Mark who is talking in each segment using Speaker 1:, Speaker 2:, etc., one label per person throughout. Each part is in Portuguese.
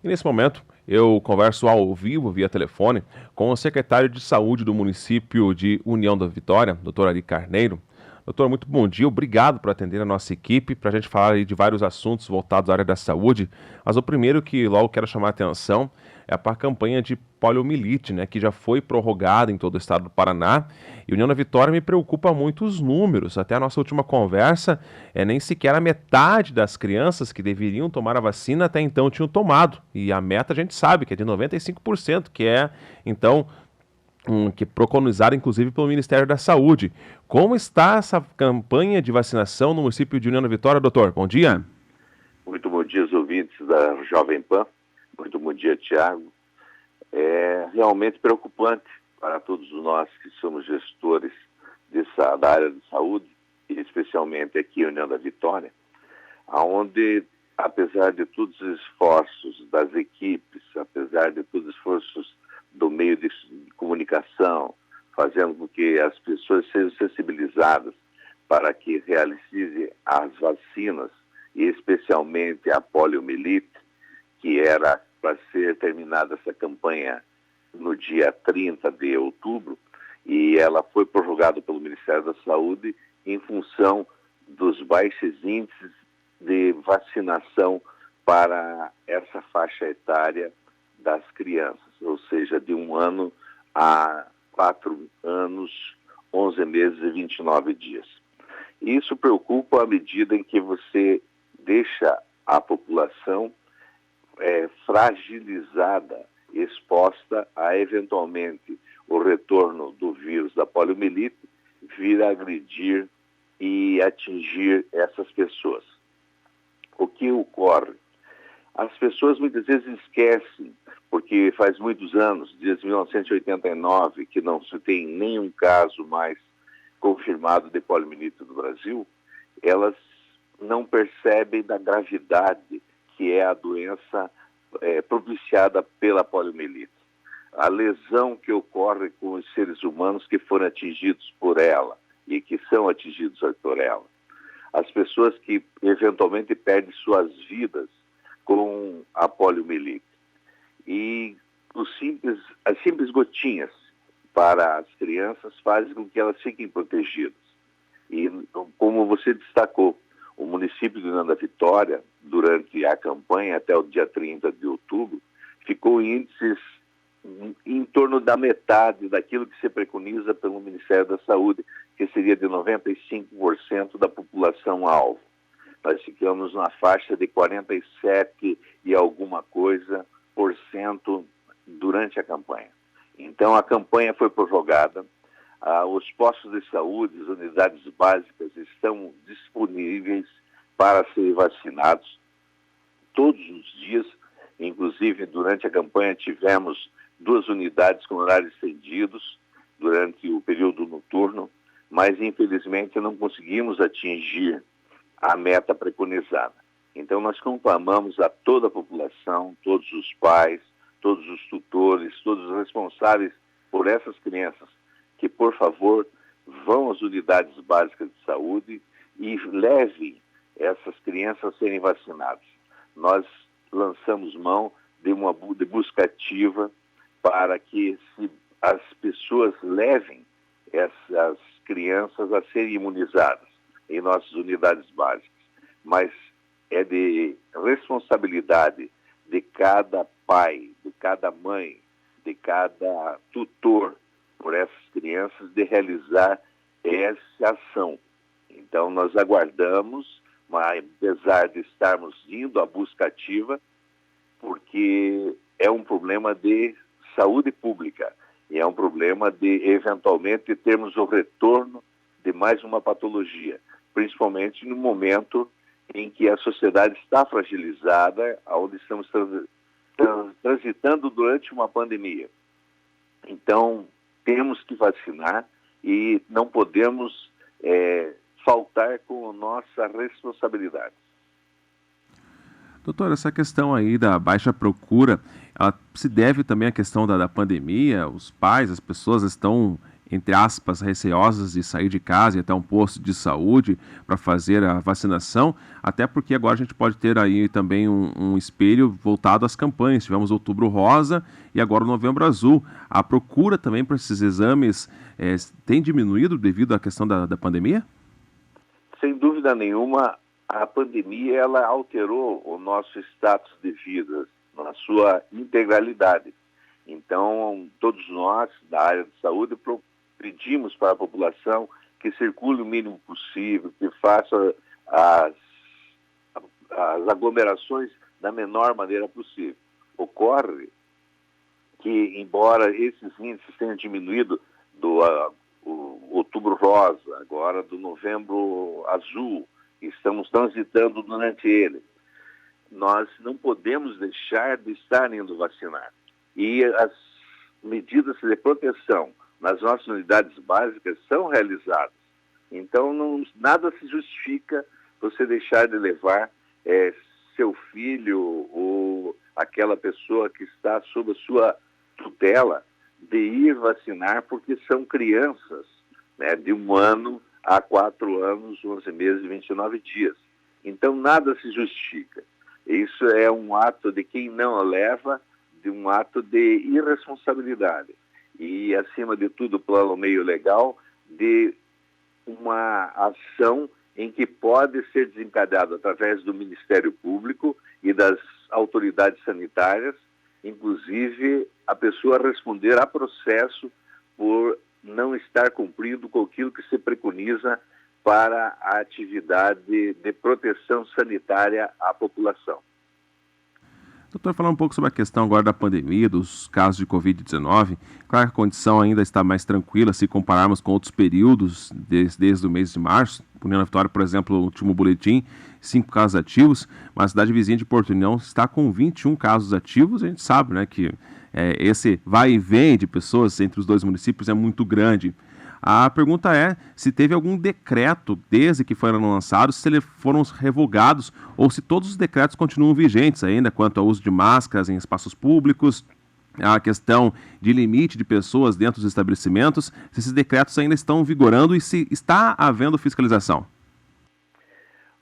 Speaker 1: E nesse momento eu converso ao vivo, via telefone, com o secretário de Saúde do município de União da Vitória, doutor Ari Carneiro. Doutor, muito bom dia, obrigado por atender a nossa equipe, para a gente falar aí de vários assuntos voltados à área da saúde. Mas o primeiro que logo quero chamar a atenção é para a campanha de poliomielite, né, que já foi prorrogada em todo o estado do Paraná. E União da Vitória me preocupa muito os números. Até a nossa última conversa, nem sequer a metade das crianças que deveriam tomar a vacina até então tinham tomado. E a meta a gente sabe que é de 95%, que é, então, que preconizada inclusive pelo Ministério da Saúde. Como está essa campanha de vacinação no município de União da Vitória, doutor? Bom dia.
Speaker 2: Muito bom dia, os ouvintes da Jovem Pan. Muito bom dia, Tiago. É realmente preocupante para todos nós que somos gestores da área de saúde, e especialmente aqui em União da Vitória, onde, apesar de todos os esforços das equipes, apesar de todos os esforços do meio de comunicação, fazendo com que as pessoas sejam sensibilizadas para que realize as vacinas, e especialmente a poliomielite, que era para ser terminada essa campanha no dia 30 de outubro, e ela foi prorrogada pelo Ministério da Saúde em função dos baixos índices de vacinação para essa faixa etária das crianças, ou seja, de 1 ano a 4 anos, 11 meses e 29 dias. E isso preocupa à medida em que você deixa a população fragilizada, exposta a, eventualmente, o retorno do vírus da poliomielite vir a agredir e atingir essas pessoas. O que ocorre? As pessoas muitas vezes esquecem, porque faz muitos anos, desde 1989, que não se tem nenhum caso mais confirmado de poliomielite no Brasil, elas não percebem da gravidade que é a doença propiciada pela poliomielite. A lesão que ocorre com os seres humanos que foram atingidos por ela e que são atingidos por ela. As pessoas que eventualmente perdem suas vidas com a poliomielite. E as simples gotinhas para as crianças fazem com que elas fiquem protegidas. E como você destacou, o município de União da Vitória, durante a campanha até o dia 30 de outubro, ficou índices em torno da metade daquilo que se preconiza pelo Ministério da Saúde, que seria de 95% da população alvo. Nós ficamos na faixa de 47 e alguma coisa por cento durante a campanha. Então a campanha foi prorrogada, os postos de saúde, as unidades básicas estão disponíveis para serem vacinados todos os dias. Inclusive, durante a campanha tivemos 2 unidades com horários estendidos durante o período noturno, mas infelizmente não conseguimos atingir a meta preconizada. Então nós conclamamos a toda a população, todos os pais, todos os tutores, todos os responsáveis por essas crianças, que, por favor, vão às unidades básicas de saúde e levem essas crianças a serem vacinadas. Nós lançamos mão de busca ativa para que as pessoas levem essas crianças a serem imunizadas em nossas unidades básicas. Mas é de responsabilidade de cada pai, de cada mãe, de cada tutor por essas crianças de realizar essa ação. Então nós aguardamos, mas apesar de estarmos indo à busca ativa, porque é um problema de saúde pública e é um problema de, eventualmente, termos o retorno de mais uma patologia, principalmente no momento em que a sociedade está fragilizada, onde estamos transitando durante uma pandemia. Então, temos que vacinar e não podemos faltar com a nossa responsabilidade.
Speaker 1: Doutor, essa questão aí da baixa procura, ela se deve também à questão da pandemia? Os pais, as pessoas estão entre aspas, receosas de sair de casa e até um posto de saúde para fazer a vacinação, até porque agora a gente pode ter aí também um espelho voltado às campanhas. Tivemos Outubro Rosa e agora o Novembro Azul. A procura também para esses exames tem diminuído devido à questão da pandemia?
Speaker 2: Sem dúvida nenhuma, a pandemia ela alterou o nosso status de vida na sua integralidade. Então, todos nós, da área de saúde, pedimos para a população que circule o mínimo possível, que faça as aglomerações da menor maneira possível. Ocorre que, embora esses índices tenham diminuído do Outubro Rosa, agora do Novembro Azul, estamos transitando durante ele, nós não podemos deixar de estar indo vacinar. E as medidas de proteção nas nossas unidades básicas são realizadas. Então, nada se justifica você deixar de levar seu filho ou aquela pessoa que está sob a sua tutela de ir vacinar, porque são crianças, né, de 1 ano a 4 anos, 11 meses e 29 dias. Então, nada se justifica. Isso é um ato de quem não a leva, de um ato de irresponsabilidade. E, acima de tudo, pelo meio legal, de uma ação em que pode ser desencadeado através do Ministério Público e das autoridades sanitárias, inclusive a pessoa responder a processo por não estar cumprindo com aquilo que se preconiza para a atividade de proteção sanitária à população.
Speaker 1: Doutor, falar um pouco sobre a questão agora da pandemia, dos casos de Covid-19. Claro que a condição ainda está mais tranquila se compararmos com outros períodos, desde o mês de março. União da Vitória, por exemplo, o último boletim, 5 casos ativos, mas a cidade vizinha de Porto União está com 21 casos ativos. A gente sabe, né, que esse vai e vem de pessoas entre os dois municípios é muito grande. A pergunta é se teve algum decreto, desde que foram lançados, se eles foram revogados ou se todos os decretos continuam vigentes ainda quanto ao uso de máscaras em espaços públicos, a questão de limite de pessoas dentro dos estabelecimentos, se esses decretos ainda estão vigorando e se está havendo fiscalização.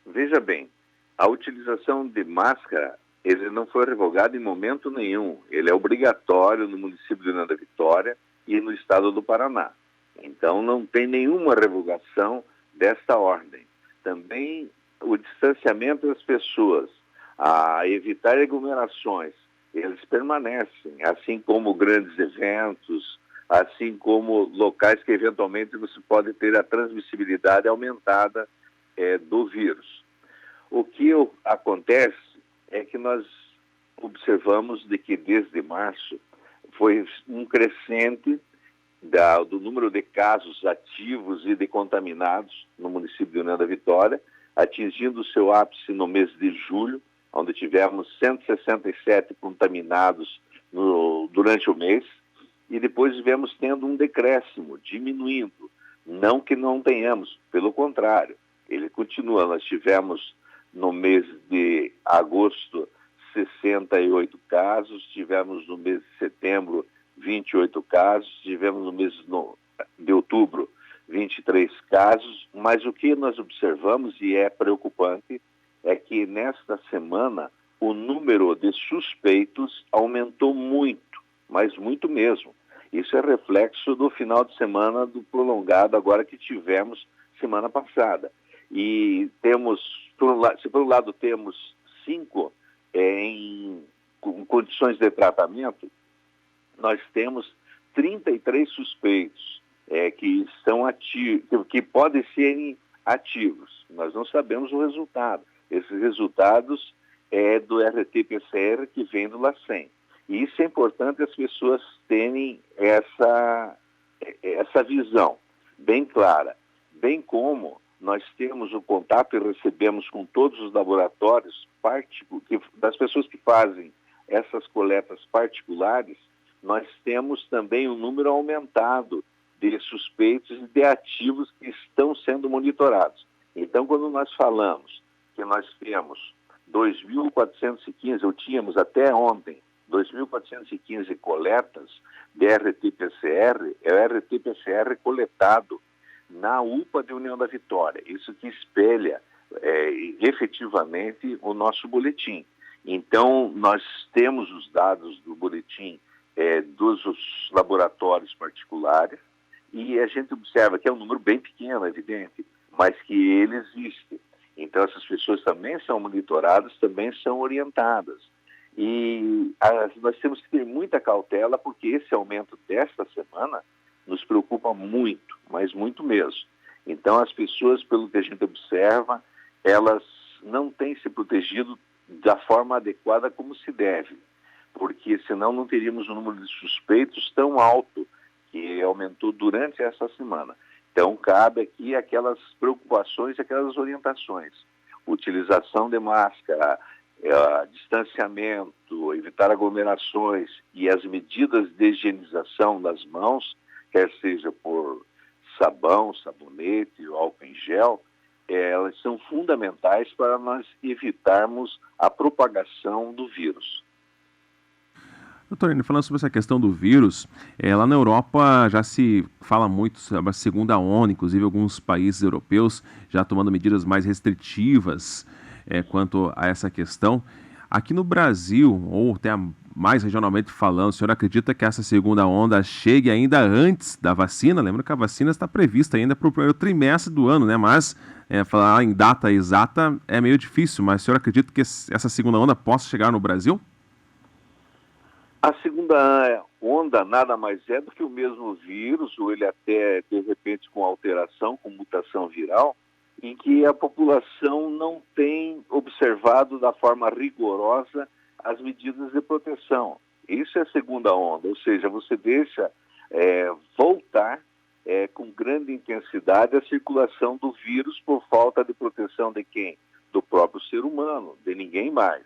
Speaker 2: Veja bem, a utilização de máscara, ele não foi revogado em momento nenhum. Ele é obrigatório no município de União da Vitória e no estado do Paraná. Então, não tem nenhuma revogação desta ordem. Também o distanciamento das pessoas, a evitar aglomerações, eles permanecem, assim como grandes eventos, assim como locais que eventualmente você pode ter a transmissibilidade aumentada do vírus. O que acontece é que nós observamos de que desde março foi um crescente do número de casos ativos e de contaminados no município de União da Vitória, atingindo o seu ápice no mês de julho, onde tivemos 167 contaminados durante o mês, e depois tivemos tendo um decréscimo, diminuindo. Não que não tenhamos, pelo contrário, ele continua. Nós tivemos no mês de agosto 68 casos, tivemos no mês de setembro 28 casos, tivemos no mês de outubro 23 casos, mas o que nós observamos, e é preocupante, é que nesta semana o número de suspeitos aumentou muito, mas muito mesmo. Isso é reflexo do final de semana do prolongado agora que tivemos semana passada. E temos, se por um lado temos 5 em condições de tratamento, nós temos 33 suspeitos que estão ativos, que podem serem ativos. Nós não sabemos o resultado. Esses resultados é do RT-PCR que vem do LACEN. E isso é importante as pessoas terem essa visão bem clara, bem como nós temos o contato e recebemos com todos os laboratórios das pessoas que fazem essas coletas particulares. Nós temos também um número aumentado de suspeitos e de ativos que estão sendo monitorados. Então, quando nós falamos que nós temos 2.415, ou tínhamos até ontem, 2.415 coletas de RT-PCR, RT-PCR é o RT-PCR coletado na UPA de União da Vitória. Isso que espelha efetivamente o nosso boletim. Então, nós temos os dados do boletim dos laboratórios particulares e a gente observa que é um número bem pequeno, é evidente, mas que ele existe. Então, essas pessoas também são monitoradas, também são orientadas. E nós temos que ter muita cautela, porque esse aumento desta semana nos preocupa muito, mas muito mesmo. Então, as pessoas, pelo que a gente observa, elas não têm se protegido da forma adequada como se deve, porque senão não teríamos um número de suspeitos tão alto que aumentou durante essa semana. Então, cabe aqui aquelas preocupações, aquelas orientações. Utilização de máscara, distanciamento, evitar aglomerações e as medidas de higienização das mãos, quer seja por sabão, sabonete, álcool em gel, elas são fundamentais para nós evitarmos a propagação do vírus.
Speaker 1: Doutor, falando sobre essa questão do vírus, lá na Europa já se fala muito sobre a segunda onda, inclusive alguns países europeus já tomando medidas mais restritivas quanto a essa questão. Aqui no Brasil, ou até mais regionalmente falando, o senhor acredita que essa segunda onda chegue ainda antes da vacina? Lembra que a vacina está prevista ainda para o primeiro trimestre do ano, né? Mas falar em data exata é meio difícil, mas o senhor acredita que essa segunda onda possa chegar no Brasil?
Speaker 2: A segunda onda nada mais é do que o mesmo vírus, ou ele até, de repente, com alteração, com mutação viral, em que a população não tem observado da forma rigorosa as medidas de proteção. Isso é a segunda onda, ou seja, você deixa voltar com grande intensidade a circulação do vírus por falta de proteção de quem? Do próprio ser humano, de ninguém mais.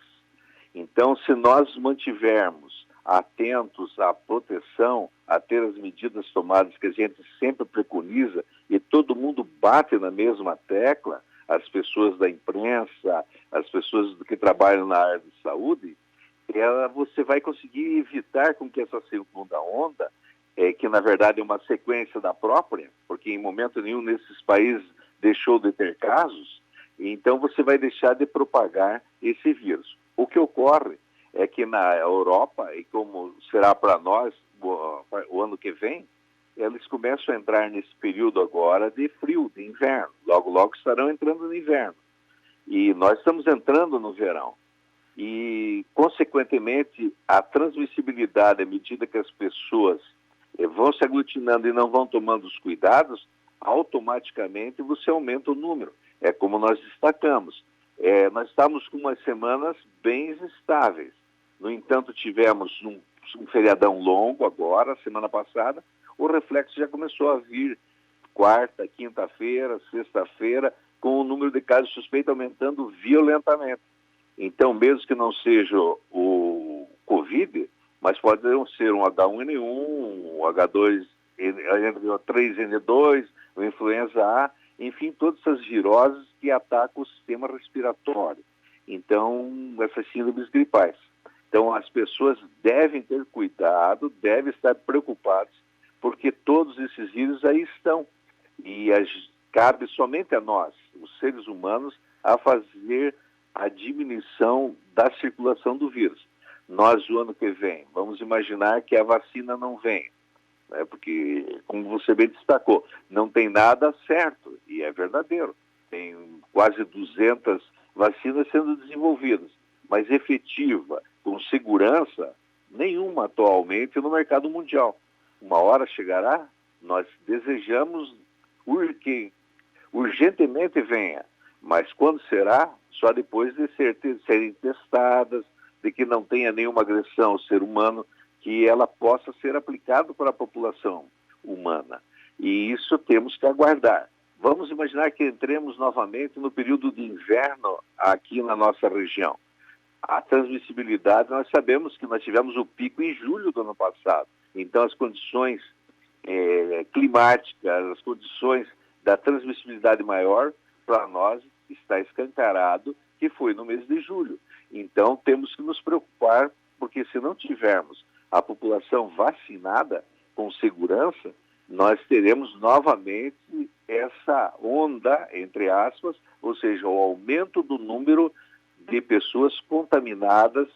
Speaker 2: Então, se nós mantivermos atentos à proteção, a ter as medidas tomadas que a gente sempre preconiza e todo mundo bate na mesma tecla, as pessoas da imprensa, as pessoas que trabalham na área de saúde, você vai conseguir evitar com que essa segunda onda, que na verdade é uma sequência da própria, porque em momento nenhum nesses países deixou de ter casos, então você vai deixar de propagar esse vírus. O que ocorre é que na Europa, e como será para nós o ano que vem, eles começam a entrar nesse período agora de frio, de inverno. Logo, logo estarão entrando no inverno. E nós estamos entrando no verão. E, consequentemente, a transmissibilidade, à medida que as pessoas vão se aglutinando e não vão tomando os cuidados, automaticamente você aumenta o número. É como nós destacamos. Nós estamos com umas semanas bem estáveis. No entanto, tivemos um feriadão longo agora, semana passada, o reflexo já começou a vir quarta, quinta-feira, sexta-feira, com o número de casos suspeitos aumentando violentamente. Então, mesmo que não seja o Covid, mas pode ser um H1N1, um H3N2, o influenza A, enfim, todas essas viroses que atacam o sistema respiratório. Então, essas síndromes gripais. Então, as pessoas devem ter cuidado, devem estar preocupadas, porque todos esses vírus aí estão. E cabe somente a nós, os seres humanos, a fazer a diminuição da circulação do vírus. Nós, o ano que vem, vamos imaginar que a vacina não venha, né? Porque, como você bem destacou, não tem nada certo, e é verdadeiro. Tem quase 200 vacinas sendo desenvolvidas, mas efetiva, com segurança, nenhuma atualmente no mercado mundial. Uma hora chegará, nós desejamos que urgentemente venha, mas quando será? Só depois de serem testadas, de que não tenha nenhuma agressão ao ser humano, que ela possa ser aplicada para a população humana. E isso temos que aguardar. Vamos imaginar que entremos novamente no período de inverno aqui na nossa região. A transmissibilidade, nós sabemos que nós tivemos o pico em julho do ano passado. Então, as condições climáticas, as condições da transmissibilidade maior, para nós está escancarado que foi no mês de julho. Então, temos que nos preocupar, porque se não tivermos a população vacinada, com segurança, nós teremos novamente essa onda, entre aspas, ou seja, o aumento do número de pessoas contaminadas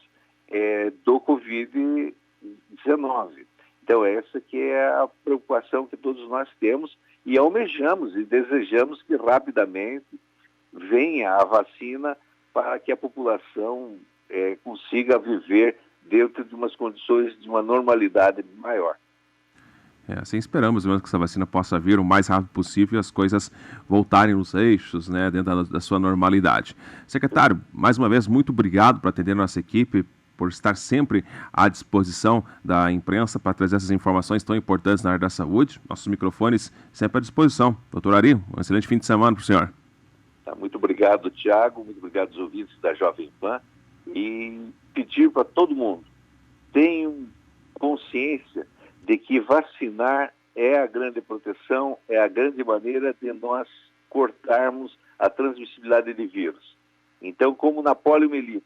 Speaker 2: do Covid-19. Então, essa que é a preocupação que todos nós temos e almejamos e desejamos que rapidamente venha a vacina para que a população consiga viver dentro de umas condições de uma normalidade maior.
Speaker 1: Assim esperamos mesmo que essa vacina possa vir o mais rápido possível e as coisas voltarem nos eixos, né, dentro da sua normalidade. Secretário, mais uma vez, muito obrigado por atender a nossa equipe, por estar sempre à disposição da imprensa para trazer essas informações tão importantes na área da saúde. Nossos microfones sempre à disposição. Doutor Ari, um excelente fim de semana para o senhor.
Speaker 2: Muito obrigado, Tiago, muito obrigado aos ouvintes da Jovem Pan e pedir para todo mundo, tenham consciência de que vacinar é a grande proteção, é a grande maneira de nós cortarmos a transmissibilidade de vírus. Então, como na poliomielite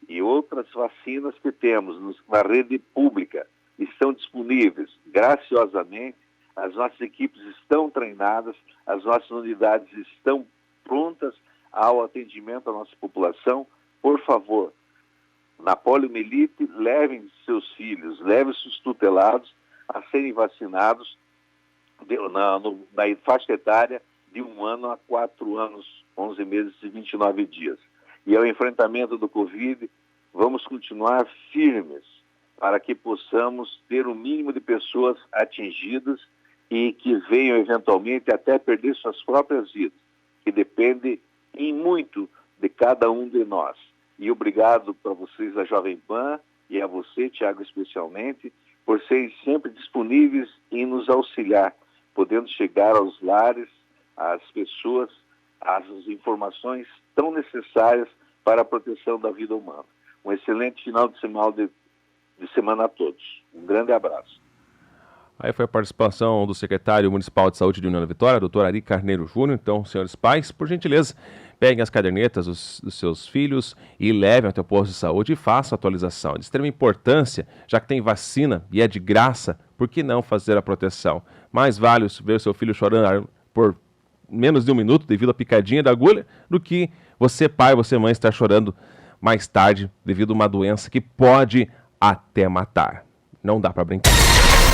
Speaker 2: e outras vacinas que temos na rede pública estão disponíveis, graciosamente, as nossas equipes estão treinadas, as nossas unidades estão prontas ao atendimento à nossa população. Por favor, na poliomielite, levem seus filhos, levem seus tutelados a serem vacinados na faixa etária de 1 ano a 4 anos, 11 meses e 29 dias. E ao enfrentamento do Covid, vamos continuar firmes para que possamos ter o mínimo de pessoas atingidas e que venham eventualmente até perder suas próprias vidas, que depende em muito de cada um de nós. E obrigado para vocês da Jovem Pan e a você, Tiago, especialmente, por serem sempre disponíveis em nos auxiliar, podendo chegar aos lares, às pessoas, às informações tão necessárias para a proteção da vida humana. Um excelente final de semana a todos. Um grande abraço.
Speaker 1: Aí foi a participação do secretário municipal de saúde de União da Vitória, doutor Ari Carneiro Júnior. Então, senhores pais, por gentileza, peguem as cadernetas dos seus filhos e levem até o posto de saúde e façam a atualização. De extrema importância, já que tem vacina e é de graça, por que não fazer a proteção? Mais vale ver o seu filho chorando por menos de 1 minuto devido à picadinha da agulha do que você, pai, você, mãe, estar chorando mais tarde devido a uma doença que pode até matar. Não dá para brincar.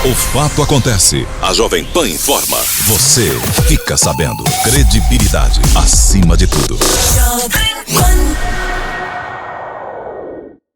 Speaker 3: O fato acontece. A Jovem Pan informa. Você fica sabendo. Credibilidade acima de tudo.